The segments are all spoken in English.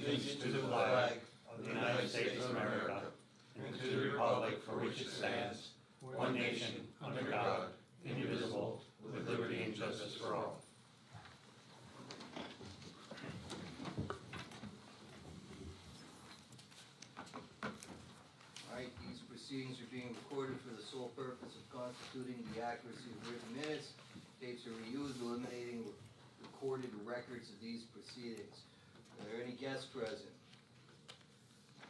allegiance to the flag of the United States of America and to the republic for which it stands, one nation, under God, indivisible, with liberty and justice for all. Alright, these proceedings are being recorded for the sole purpose of constituting the accuracy of written minutes. Tapes are reused, eliminating recorded records of these proceedings. Are there any guests present?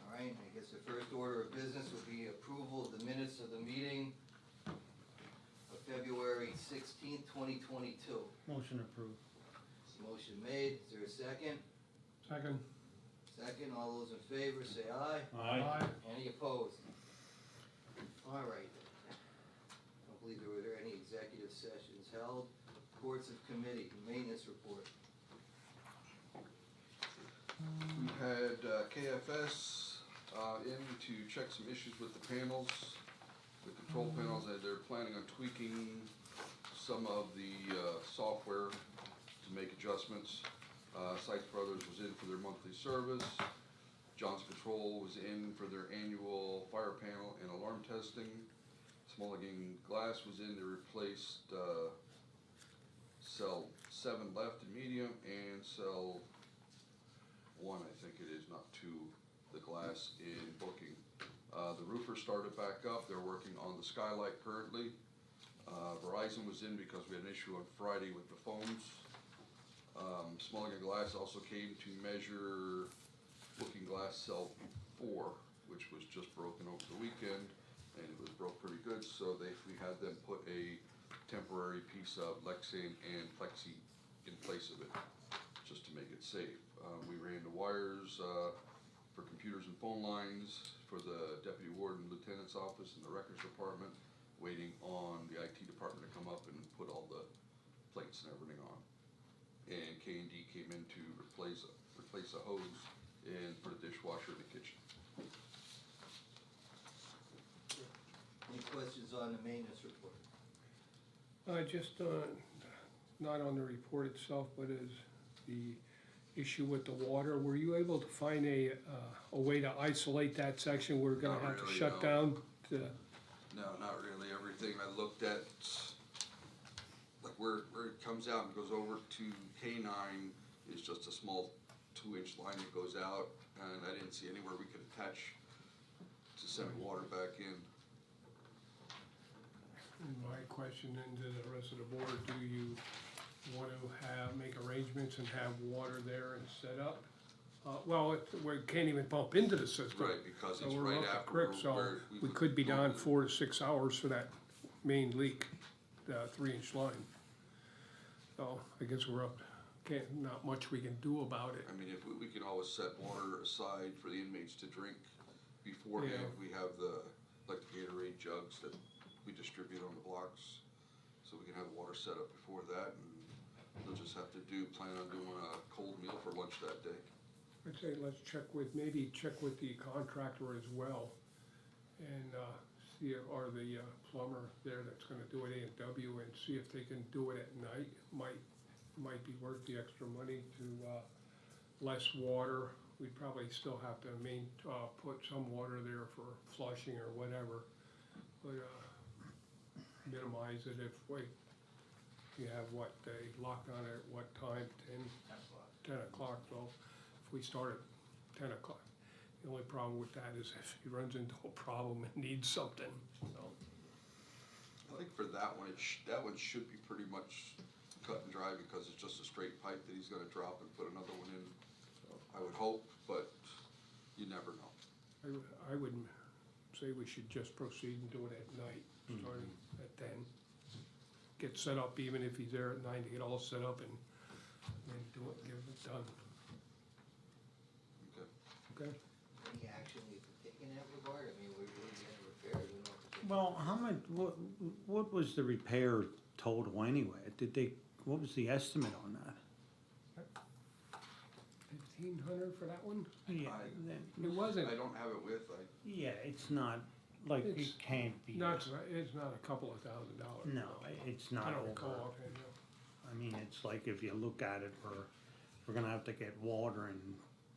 Alright, I guess the first order of business will be approval of the minutes of the meeting of February 16th, 2022. Motion approved. Motion made, is there a second? Second. Second, all those in favor say aye. Aye. Any opposed? All right. I don't believe there were any executive sessions held. Reports of committee, maintenance report. We had KFS in to check some issues with the panels, the control panels, and they're planning on tweaking some of the software to make adjustments. Sykes Brothers was in for their monthly service. Johnson Control was in for their annual fire panel and alarm testing. Mulligan Glass was in, they replaced cell 7 left in medium and cell 1, I think it is, not 2, the glass in booking. The roofer started back up, they're working on the skylight currently. Verizon was in because we had an issue on Friday with the phones. Mulligan Glass also came to measure Looking Glass cell 4, which was just broken over the weekend, and it was broke pretty good, so we had them put a temporary piece of Lexan and Plexi in place of it, just to make it safe. We ran the wires for computers and phone lines for the deputy warden, lieutenant's office, and the records department, waiting on the IT department to come up and put all the plates and everything on. And K&D came in to replace a hose and put a dishwasher in the kitchen. Any questions on the maintenance report? Just not on the report itself, but is the issue with the water. Were you able to find a way to isolate that section? We're gonna Not have to really, shut no. down to, No, not really. Everything I looked at, like where it comes out and goes over to K9 is just a small 2-inch line that goes out, and I didn't see anywhere we could attach to send water back in. my question then to the rest of the board, do you want to make arrangements and have water there and set up? We can't even bump into the system. Right, because So it's we're right up the after creek, so where we could be go down to- 4 to 6 hours for that main leak, the 3-inch line. So I guess we're up, not much we can do about it. I mean, if we can always set water aside for the inmates to drink beforehand. Yeah. We have the Gatorade jugs that we distribute on the blocks, so we can have water set up before that, and they'll just have to plan on doing a cold meal for lunch that day. I'd say let's check with the contractor as well, and see if, or the plumber there that's gonna do it, A&W, and see if they can do it at night. Might be worth the extra money to less water. We'd probably still have to put some water there for flushing or whatever, but minimize it if you have they lock on it at what time, 10 o'clock, so if we start at 10 o'clock. The only problem with that is if he runs into a problem and needs something, so. I think for that one, that one should be pretty much cut and dry because it's just a straight pipe that he's gonna drop and put another one in. I would hope, but you never know. I would say we should just proceed and do it at night, starting at 10. Get set up, even if he's there at 9, to get all set up and do it, get it done, Okay. okay? Any action we've taken in that regard? I mean, we're getting repaired, we don't have to take. Well, how much, what was the repair total anyway? What was the estimate on that? 1,500 for that one? Yeah, It wasn't, I don't have it with, yeah, it's not, like, it It's can't be. it's not a couple of $1,000. No, it's I not don't recall over. offhand, no. I mean, it's like if you look at it, we're gonna have to get water and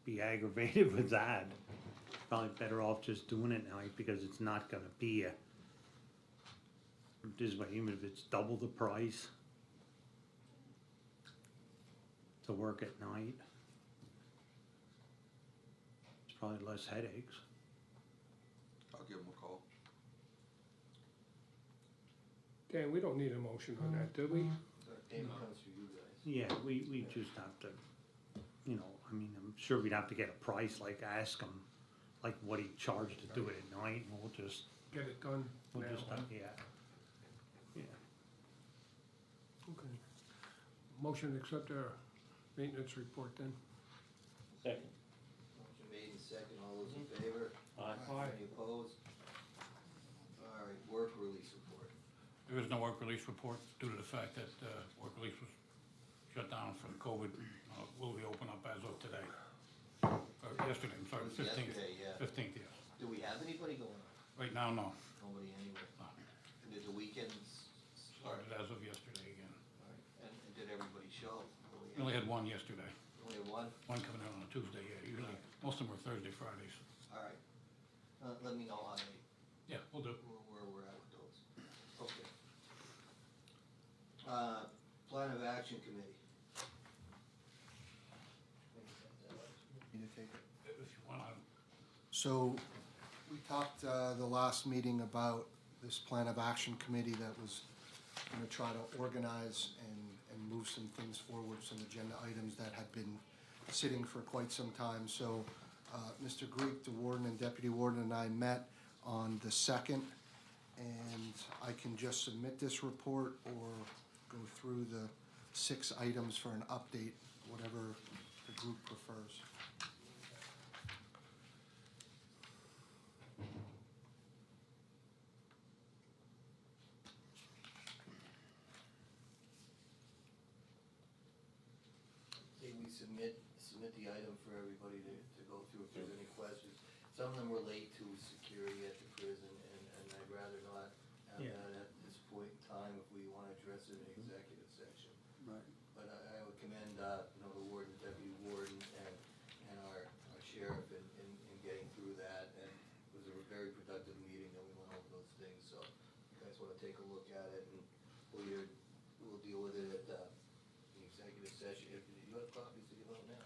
be aggravated with that. Probably better off just doing it at night because it's not gonna be this way, even if it's double the price to work at night. It's probably less headaches. I'll give them a call. Dan, we don't need a motion on that, do we? Payment comes through you guys. Yeah, we just have to, you know, I mean, I'm sure we'd have to get a price, like ask him, like what he charged to do it at night, and we'll just, Get it done now. yeah. Yeah. Okay. Motion to accept our maintenance report then. Second. Motion made and second, all those in favor? Aye. Aye. Any opposed? All right, work release report. There is no work release report due to the fact that work release was shut down for COVID. Will be open up as of today. Or yesterday, I'm sorry, It was 15th. yesterday, yeah. 15th, yes. Do we have anybody going on? Right now, no. Nobody anywhere. No. Did the weekends start? Started as of yesterday again. All right, and did everybody show? We only had one yesterday. Only one? One coming in on a Tuesday, yeah. Usually, most of them are Thursday, Fridays. All right. Let me know how they, Yeah, we'll do. where we're at with those. Okay. Plan of action committee. Me to take it. If you want, So, we talked, the last meeting about this plan of action committee that was gonna try to organize and move some things forward, some agenda items that had been sitting for quite some time. So, Mr. Greek, the warden and deputy warden and I met on the 2nd, and I can just submit this report or go through the 6 items for an update, whatever the group prefers. Say we submit the item for everybody to go through if there's any questions. Some of them relate to security at the prison, and I'd rather not have Yeah. that at this point in time if we wanna address it in executive section. Right. But I would commend, you know, the warden, deputy warden, and our sheriff in getting through that, and it was a very productive meeting, and we went over those things, so if you guys wanna take a look at it, and we'll deal with it at, the executive session. If you have copies to give out now?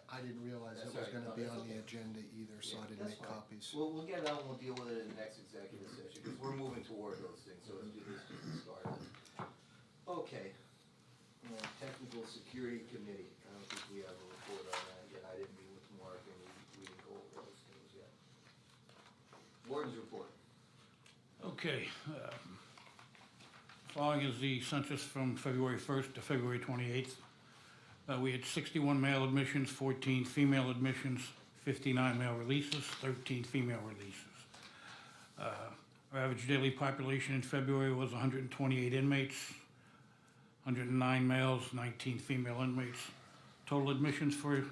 I didn't realize it That's was all right. gonna No, be that's on the okay. agenda either, so Yeah, I didn't that's make fine. copies. We'll get it out and we'll deal with it in the next executive session, because we're moving toward those things, so let's do this just to start it. Okay. Technical Security Committee, I don't think we have a report on that yet, I didn't meet with Mark, and we didn't go over those things yet. Warden's report. Okay. Following is the census from February 1st to February 28th. We had 61 male admissions, 14 female admissions, 59 male releases, 13 female releases. Our average daily population in February was 128 inmates, 109 males, 19 female inmates. Total admissions for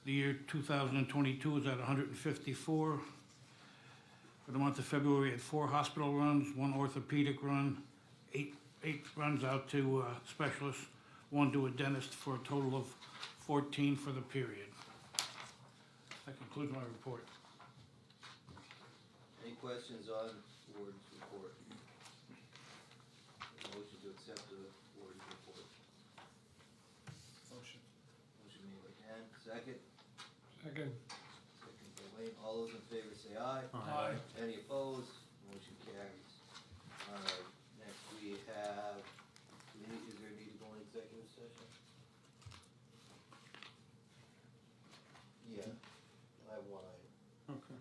the year 2022 is at 154. For the month of February, we had 4 hospital runs, 1 orthopedic run, 8 runs out to specialists, 1 to a dentist, for a total of 14 for the period. That concludes my report. Any questions on Warden's report? Motion to accept the Warden's report. Motion. Motion made by Dan, second. Second. Second by Wayne, all those in favor say aye. Aye. Any opposed? Motion carries. Alright, next we have, is there a need to go in executive session? Yeah, I have one item. Okay.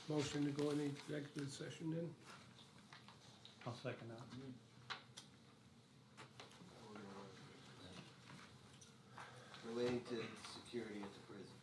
Motion to go in the executive session then? I'll second that. Relating to security at the prison.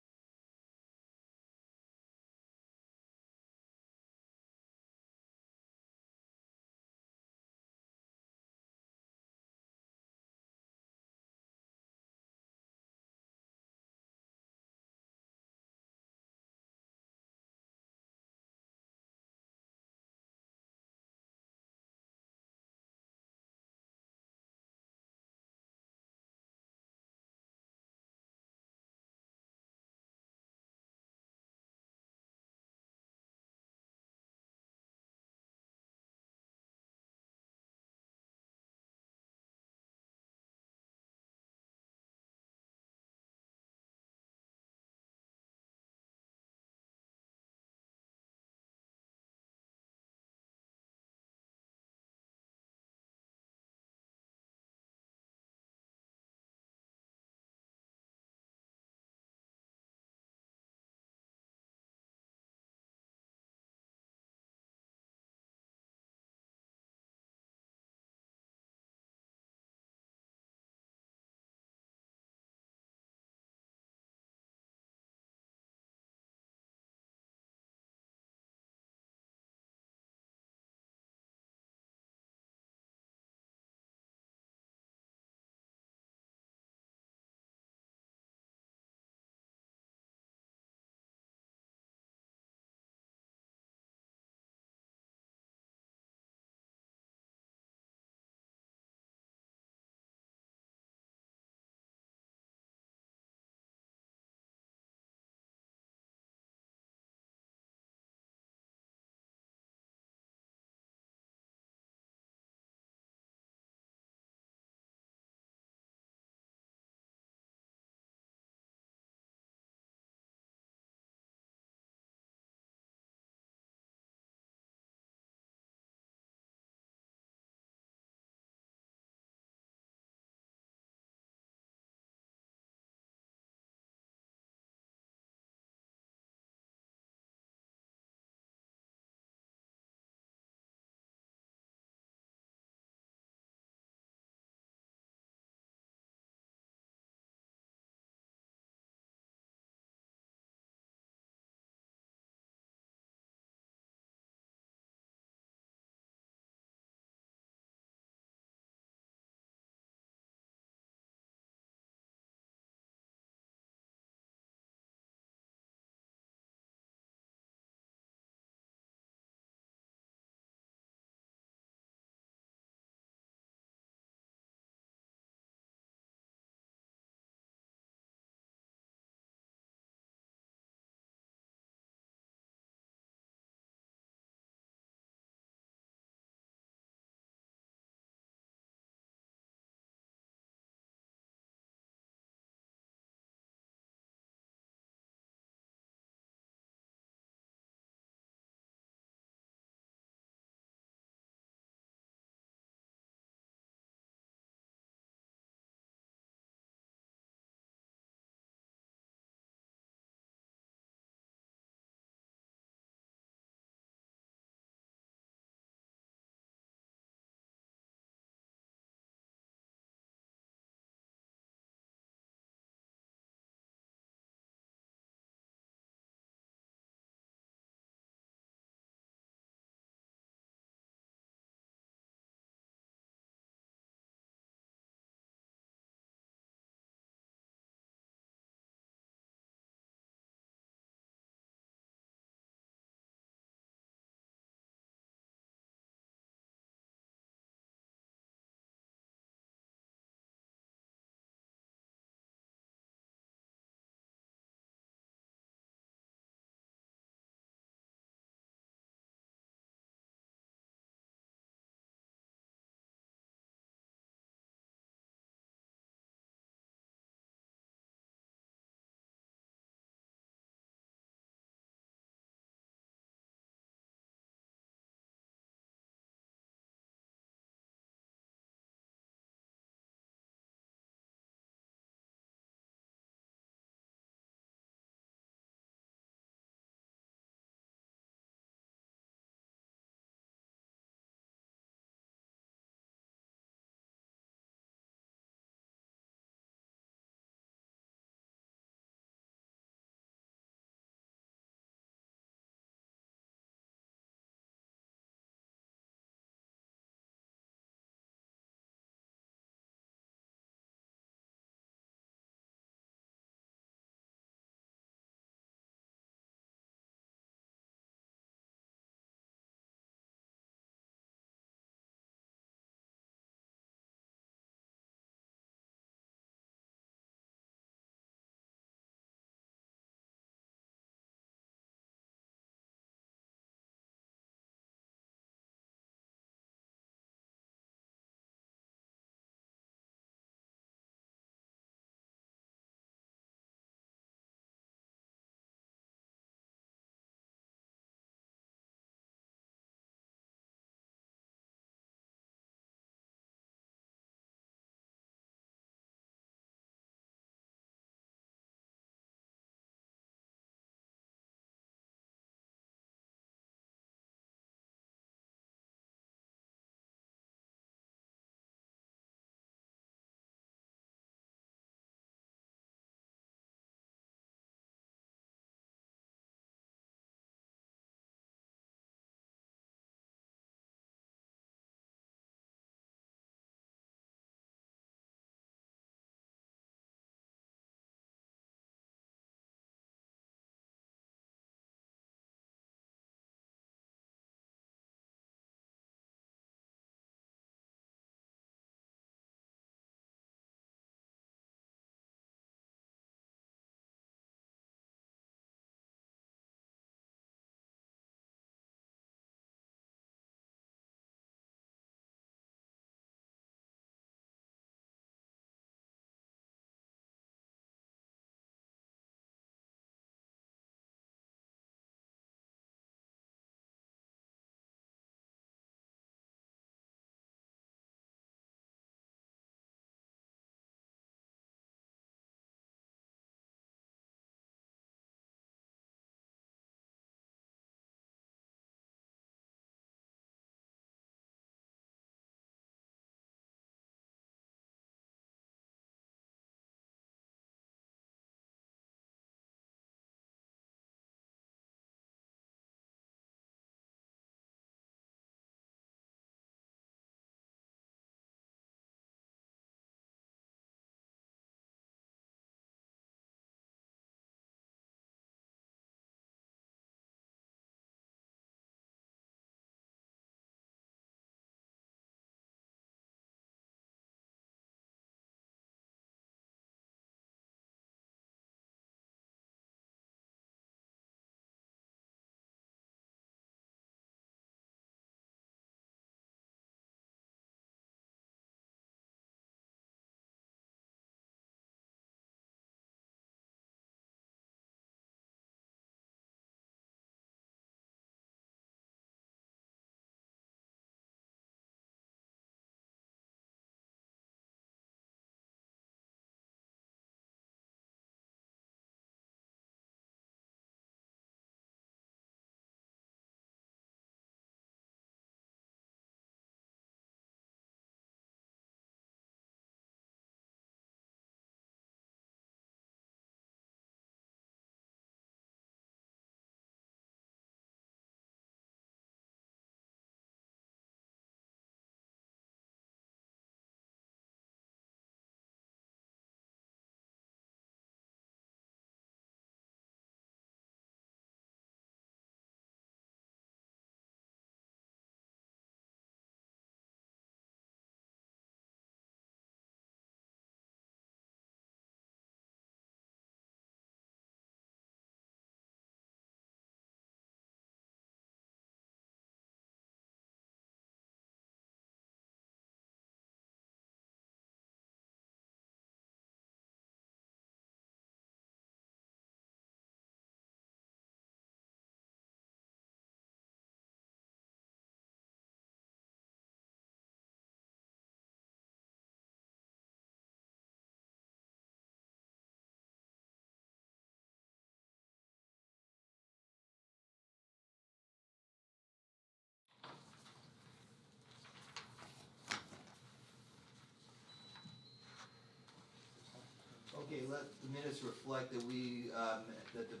Okay, let the minutes reflect that that the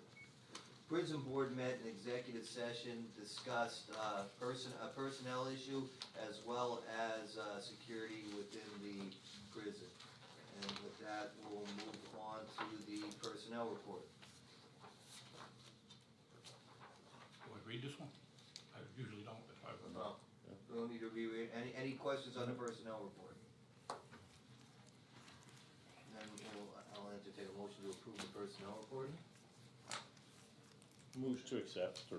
prison board met in executive session, discussed, a personnel issue as well as, security within the prison. And with that, we'll move on to the personnel report. Do I read this one? I usually don't, but I will. No, we don't need to reread. Any questions on the personnel report? Then I'll entertain a motion to approve the personnel report. Move to accept or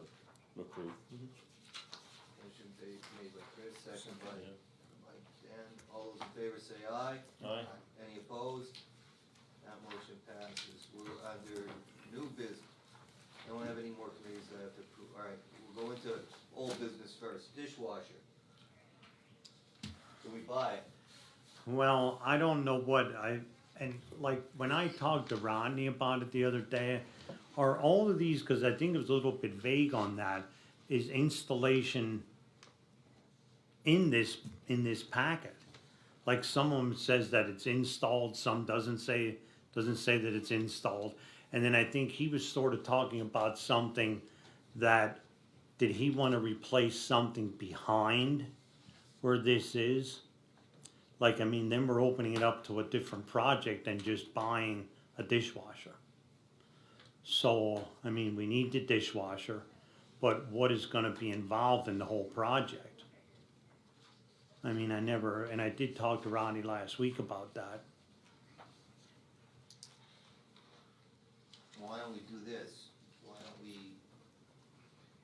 approve. Motion made by Chris, second by Dan. All those in favor say aye. Aye. Any opposed? That motion passes. We're under new business. I don't have any more committees that I have to approve. All right, we'll go into old business first. Dishwasher. Can we buy it? Well, I don't know and like, when I talked to Rodney about it the other day, are all of these, cause I think it was a little bit vague on that, is installation in this packet? Like some of them says that it's installed, some doesn't say that it's installed. And then I think he was sort of talking about something that, did he wanna replace something behind where this is? Like, I mean, then we're opening it up to a different project than just buying a dishwasher. So, I mean, we need the dishwasher, but what is gonna be involved in the whole project? I mean, and I did talk to Ronnie last week about that. Why don't we do this? Why don't we,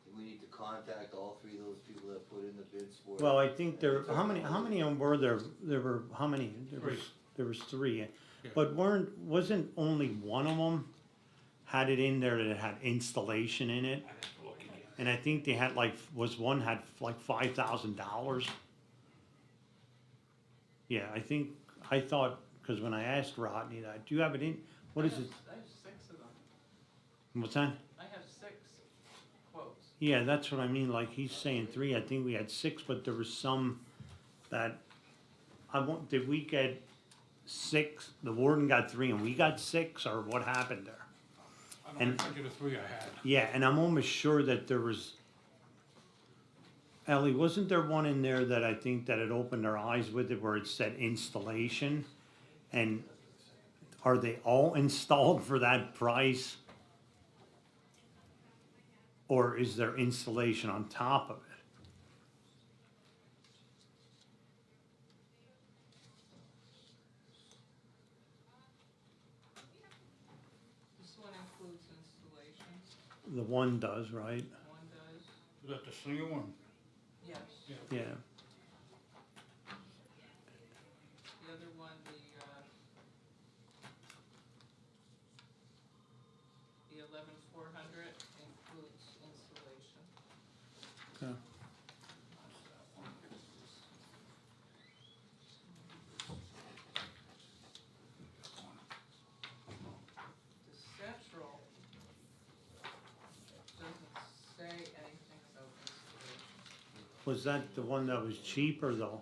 do we need to contact all three of those people that put in the bids for it? Well, I think how many of them were there? There were, how many? There was three. Yeah. But wasn't only one of them had it in there that it had installation in it? I have to look again. And I think they had one had like $5,000. Yeah, I thought, cause when I asked Rodney that, do you have it in, what is it? I have 6 of them. What's that? I have 6 quotes. Yeah, that's what I mean, like he's saying 3, I think we had 6, but there was some that, did we get 6, the warden got 3 and we got 6, or what happened there? I don't And- think of the 3 I had. Yeah, and I'm almost sure that there was, Ellie, wasn't there one in there that I think that had opened our eyes with it where it said installation? And are they all installed for that price? Or is there installation on top of it? This one includes installation. The one does, right? One does. Is that the senior one? Yes. Yeah. The other one, the 11,400 includes installation. Yeah. The central doesn't say anything about installation. Was that the one that was cheaper though?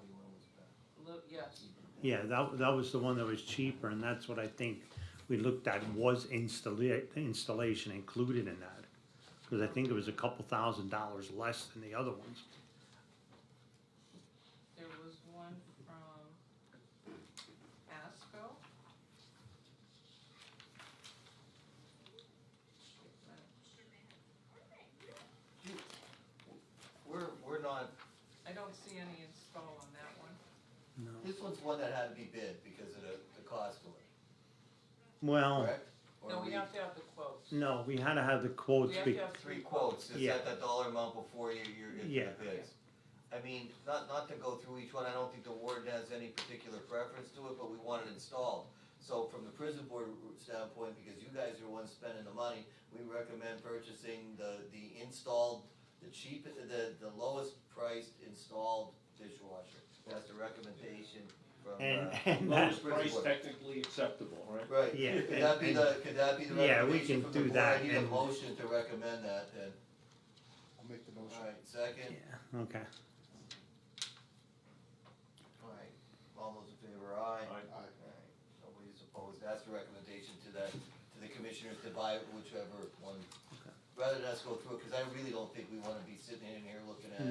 Yes, Yeah, that was the one that was cheaper, and that's what I think we looked at, was installation included in that? Cause I think it was a couple $1,000s less than the other ones. there was one from ASCO. We're not, I don't see any install on that one. No. this one's one that had to be bid because of the cost of it, Well, correct? Or No, we have to have the quotes. no, we had to have the quotes. We have be- to have 3 quotes, to Yeah. set that dollar amount before you're into Yeah. the bids. I mean, not to go through each one, I don't think the warden has any particular preference to it, but we want it installed. So from the prison board standpoint, because you guys are the ones spending the money, we recommend purchasing the installed, the lowest priced installed dishwasher. That's the recommendation from, And Lowest prison price board. technically acceptable, right? Right, Yeah, could that be could that be the Yeah, we recommendation can from the do board? that I need a and- motion to recommend that then. I'll make the motion. Alright, second? Yeah, okay. Alright, all those in favor, aye? Aye. Alright, nobody's opposed, that's the recommendation to the commissioners to buy whichever one. Rather than us go through it, cause I really don't think we wanna be sitting in here looking at.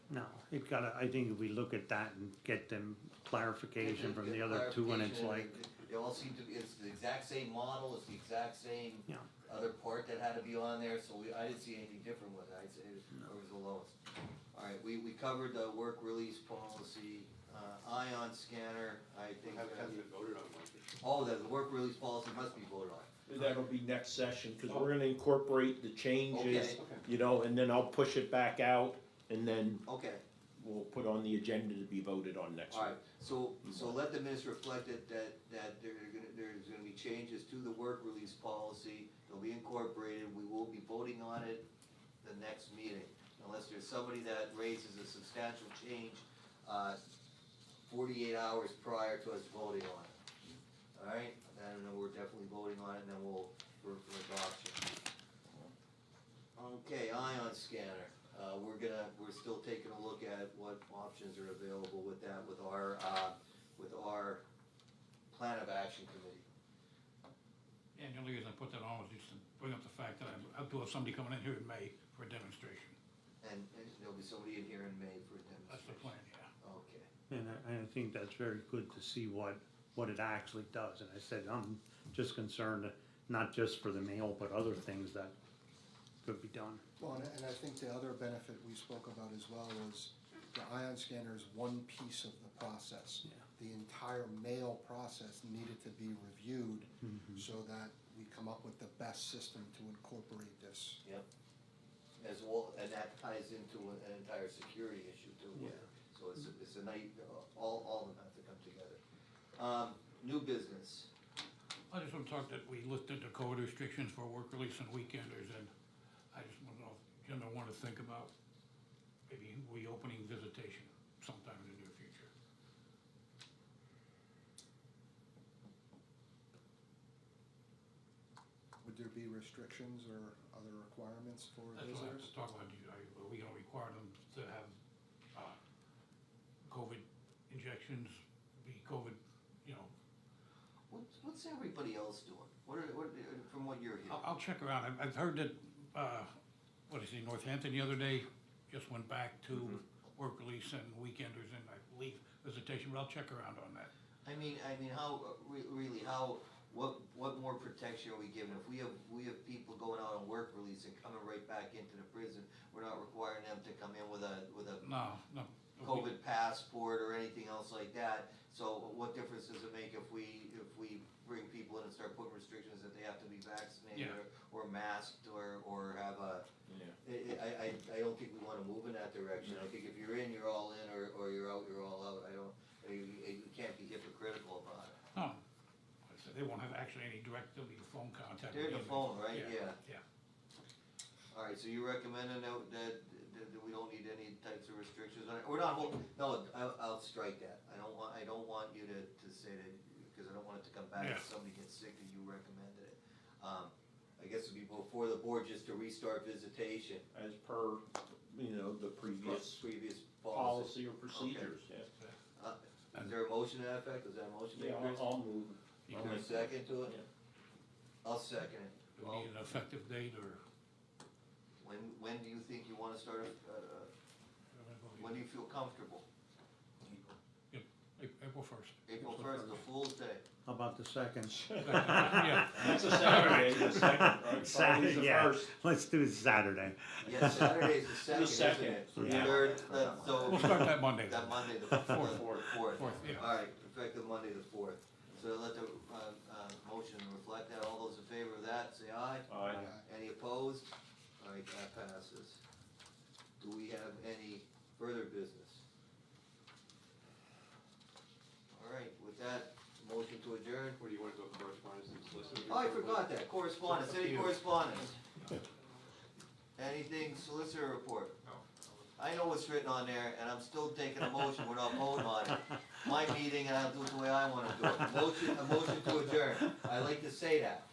No, it gotta, I think if we look at that and get them clarification from the other two, and it's like, They all seem to be, it's the exact same model, it's the exact same Yeah. other part that had to be on there, so I didn't see anything different with it, I'd say it was the lowest. Alright, we covered the work release policy, ion scanner, I think. Hasn't been voted on, Mike. Oh, the work release policy must be voted on. That'll be next session, cause we're gonna incorporate the changes, Okay. you know, and then I'll push it back out, and then Okay, we'll put on the agenda to be voted on next week. alright, so let the minutes reflect that there's gonna be changes to the work release policy, they'll be incorporated, we will be voting on it the next meeting. Unless there's somebody that raises a substantial change, 48 hours prior to us voting on it. Alright, then we're definitely voting on it, and then we'll, for adoption. Okay, ion scanner, we're still taking a look at what options are available with that, with our plan of action committee. And the only reason I put that on was just to bring up the fact that I'll do have somebody coming in here in May for a demonstration. And there'll be somebody in here in May for a That's the demonstration. plan, yeah. Okay, and I think that's very good to see what it actually does, and I said, I'm just concerned, not just for the mail, but other things that could be done. Well, and I think the other benefit we spoke about as well was the ion scanner is one piece of the process. Yeah. The entire mail process needed to be reviewed so that we come up with the best system to incorporate this. yep. As well, and that ties into an entire security issue too. Yeah. So it's a night, all of them have to come together. New business, I just want to talk that we lifted the COVID restrictions for work release and weekenders, and I just want to know if you want to think about maybe reopening visitation sometime in the near future. Would there be restrictions or other requirements for That's what I have to visitors? talk about. Are we gonna require them to have, COVID injections, be COVID, you know? what's everybody else doing? From what you're hearing? I'll check around. I've heard that, what is he, Northampton the other day just went back to work release and weekenders and I believe visitation, but I'll check around on that. I mean, how, really, what more protection are we giving? If we have people going out on work release and coming right back into the prison, we're not requiring them to come in with a No. COVID passport or anything else like that. So what difference does it make if we bring people in and start putting restrictions that they have to be vaccinated or masked or have a, I don't think we wanna move in that direction. I think if you're in, you're all in, or you're out, you're all out. You can't be hypocritical about it. No. I said they won't have actually any direct, there'll be phone contact. They're the phone, right? Yeah. Alright, so you recommending that we don't need any types of restrictions on it? We're not, no, I'll strike that. I don't want you to say that, because I don't want it to come back if somebody gets sick and you recommended it. I guess it'd be before the board just to restart visitation. As per, the previous Previous policy or procedures, yeah. Is there a motion to that effect? Is that a motion? Yeah, Chris? I'll move. Is there a second to it? Yeah. I'll second it. Do we need an effective date or? When do you think you wanna start, when do you feel comfortable? April 1st. April first, the Fool's Day. How about the second? Yeah. That's a Saturday, the second, right? Saturday, Friday's the yeah, first. let's do it Saturday. Yeah, Saturday's the second, The isn't second, it? yeah. Third, so. We'll start that Monday. That Monday, the fourth. Fourth, yeah. Alright, effective Monday the fourth. So let the, motion reflect that. All those in favor of that, say aye. Aye. Any opposed? Alright, that passes. Do we have any further business? Alright, with that, motion to adjourn. What do you want to go correspondence and solicitor? Oh, I forgot that, correspondence, any correspondence? Anything solicitor report? No. I know what's written on there, and I'm still taking a motion, we're not voting on it. My meeting, and I'll do it the way I wanna do it. A motion to adjourn, I like to say that.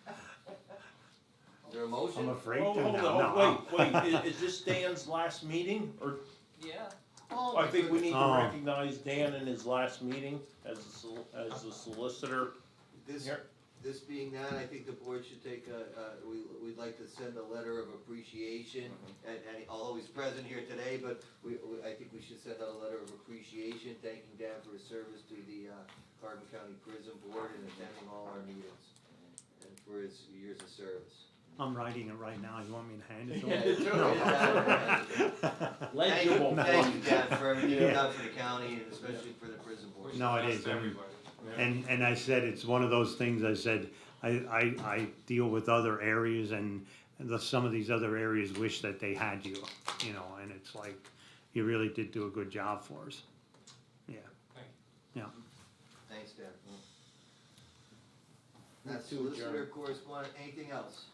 Is there a motion? I'm afraid to Hold now. on, No. wait, is this Dan's last meeting, or, Yeah, Oh, I think we need to Oh. recognize Dan in his last meeting as the solicitor This, here. this being that, I think the board should take we'd like to send a letter of appreciation, and although he's present here today, but I think we should send out a letter of appreciation, thanking Dan for his service to the Carbon County Prison Board and attending all our meetings, and for his years of service. I'm writing it right now, you want me to hand it to Yeah, him? it's Thank you, Legible. thank you, Dan, for everything you've Yeah. done for the county, and especially for the prison board. No, it is, and I said, it's one of those things, I said, I deal with other areas and some of these other areas wish that they had you, you know, and it's like, you really did do a good job for us. Yeah. Yeah. Thanks, Dan. Move That's to solicitor adjourn. correspondent, anything else?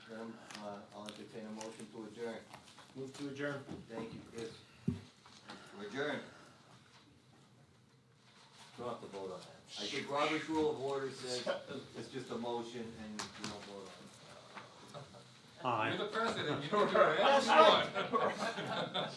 Then, I'll entertain a motion to adjourn. Move to adjourn. Thank you, Chris. We're adjourned. Don't have to vote on that. I think Robert's Rule of Order says it's just a motion and you don't vote on it. Aye. You're the president, you don't do it, that's one.